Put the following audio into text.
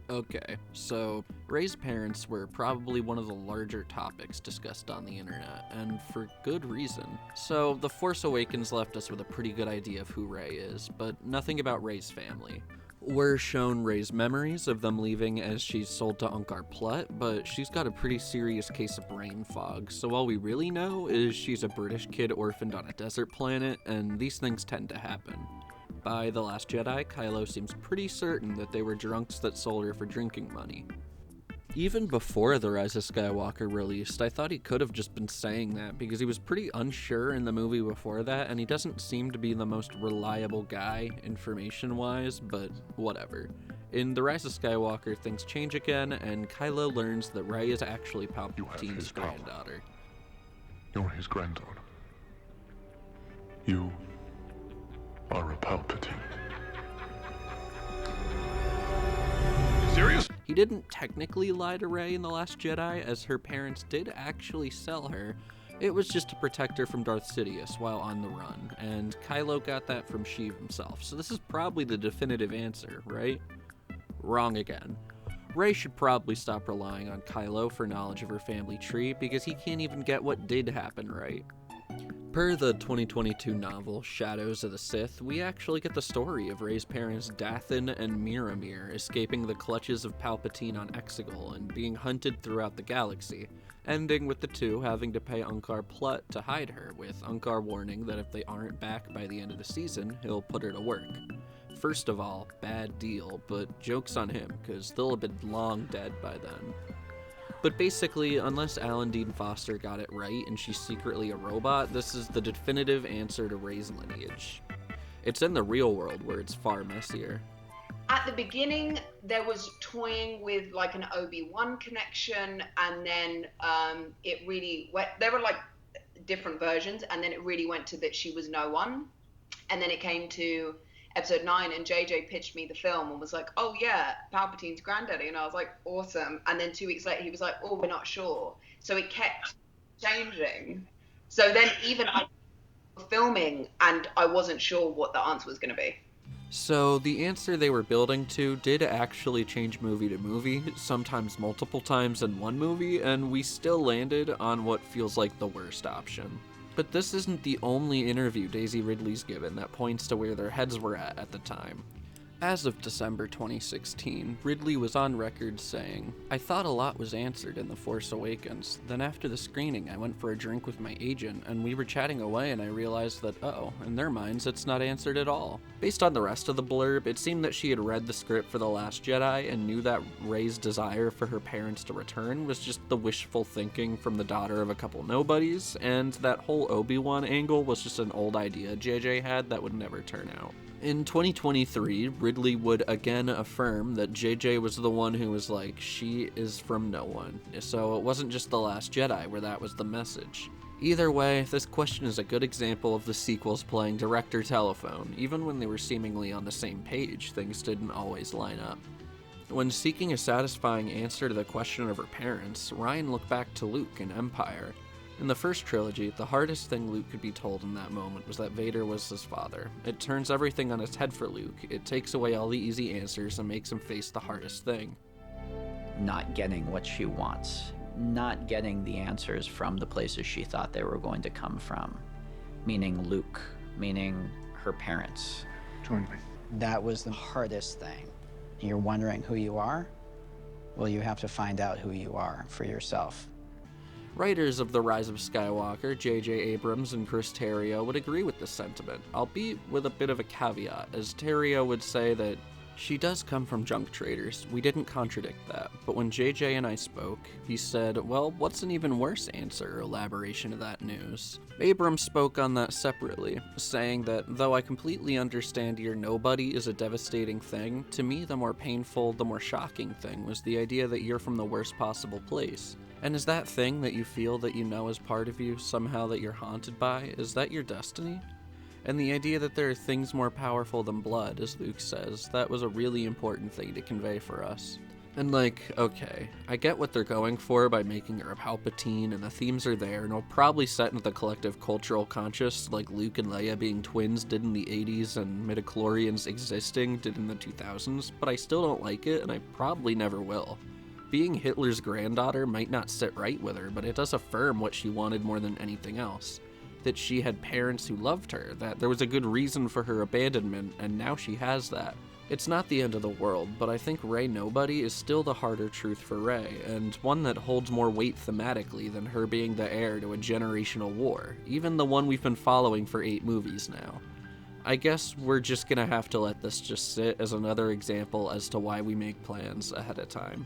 Okay, so Rey's parents were probably one of the larger topics discussed on the internet, and for good reason. So, The Force Awakens left us with a pretty good idea of who Rey is, but nothing about Rey's family. We're shown Rey's memories of them leaving as she's sold to Unkar Plutt, but she's got a pretty serious case of brain fog, so all we really know is she's a British kid orphaned on a desert planet, and these things tend to happen. By The Last Jedi, Kylo seems pretty certain that they were drunks that sold her for drinking money. Even before The Rise of Skywalker released, I thought he could have just been saying that because he was pretty unsure in the movie before that, and he doesn't seem to be the most reliable guy information-wise, but whatever. In The Rise of Skywalker, things change again, and Kylo learns that Rey is actually Palpatine's granddaughter. You're his granddaughter. You are a Palpatine. Serious? He didn't technically lie to Rey in The Last Jedi, as her parents did actually sell her. It was just to protect her from Darth Sidious while on the run, and Kylo got that from Sheev himself, so this is probably the definitive answer, right? Wrong again. Rey should probably stop relying on Kylo for knowledge of her family tree, because he can't even get what did happen right. Per the 2022 novel Shadows of the Sith, we actually get the story of Rey's parents Dathan and Miramir escaping the clutches of Palpatine on Exegol and being hunted throughout the galaxy, ending with the two having to pay Unkar Plutt to hide her, with Unkar warning that if they aren't back by the end of the season, he'll put her to work. First of all, bad deal, but joke's on him, cause they'll have been long dead by then. But basically, unless Alan Dean Foster got it right and she's secretly a robot, this is the definitive answer to Rey's lineage. It's in the real world where it's far messier. At the beginning, there was toying with like an Obi-Wan connection, and then it really went, there were like different versions, and then it really went to that she was no one. And then it came to episode 9, and JJ pitched me the film and was like, oh yeah, Palpatine's granddaddy, and I was like, awesome. And then 2 weeks later he was like, oh, we're not sure. So it kept changing. So then even I was filming and I wasn't sure what the answer was going to be. So the answer they were building to did actually change movie to movie, sometimes multiple times in one movie, and we still landed on what feels like the worst option. But this isn't the only interview Daisy Ridley's given that points to where their heads were at the time. As of December 2016, Ridley was on record saying, "I thought a lot was answered in The Force Awakens. Then after the screening, I went for a drink with my agent, and we were chatting away and I realized that, in their minds, it's not answered at all." Based on the rest of the blurb, it seemed that she had read the script for The Last Jedi and knew that Rey's desire for her parents to return was just the wishful thinking from the daughter of a couple nobodies, and that whole Obi-Wan angle was just an old idea JJ had that would never turn out. In 2023, Ridley would again affirm that JJ was the one who was like, she is from no one. So it wasn't just The Last Jedi where that was the message. Either way, this question is a good example of the sequels playing director telephone. Even when they were seemingly on the same page, things didn't always line up. When seeking a satisfying answer to the question of her parents, Ryan looked back to Luke in Empire. In the first trilogy, the hardest thing Luke could be told in that moment was that Vader was his father. It turns everything on its head for Luke. It takes away all the easy answers and makes him face the hardest thing. Not getting what she wants. Not getting the answers from the places she thought they were going to come from. Meaning Luke. Meaning her parents. Join me. That was the hardest thing. You're wondering who you are? Well, you have to find out who you are for yourself. Writers of The Rise of Skywalker, J.J. Abrams and Chris Terrio, would agree with this sentiment, albeit with a bit of a caveat, as Terrio would say that she does come from junk traders. We didn't contradict that, but when JJ and I spoke, he said, well, what's an even worse answer or elaboration of that news? Abrams spoke on that separately, saying that though I completely understand your nobody is a devastating thing, to me the more painful, the more shocking thing was the idea that you're from the worst possible place. And is that thing that you feel that you know is part of you, somehow that you're haunted by, is that your destiny? And the idea that there are things more powerful than blood, as Luke says, that was a really important thing to convey for us. And like, okay, I get what they're going for by making her a Palpatine, and the themes are there, and it'll probably set into the collective cultural conscious like Luke and Leia being twins did in the 80s and midichlorians existing did in the 2000s, but I still don't like it, and I probably never will. Being Hitler's granddaughter might not sit right with her, but it does affirm what she wanted more than anything else. That she had parents who loved her, that there was a good reason for her abandonment, and now she has that. It's not the end of the world, but I think Rey Nobody is still the harder truth for Rey, and one that holds more weight thematically than her being the heir to a generational war, even the one we've been following for 8 movies now. I guess we're just gonna have to let this just sit as another example as to why we make plans ahead of time.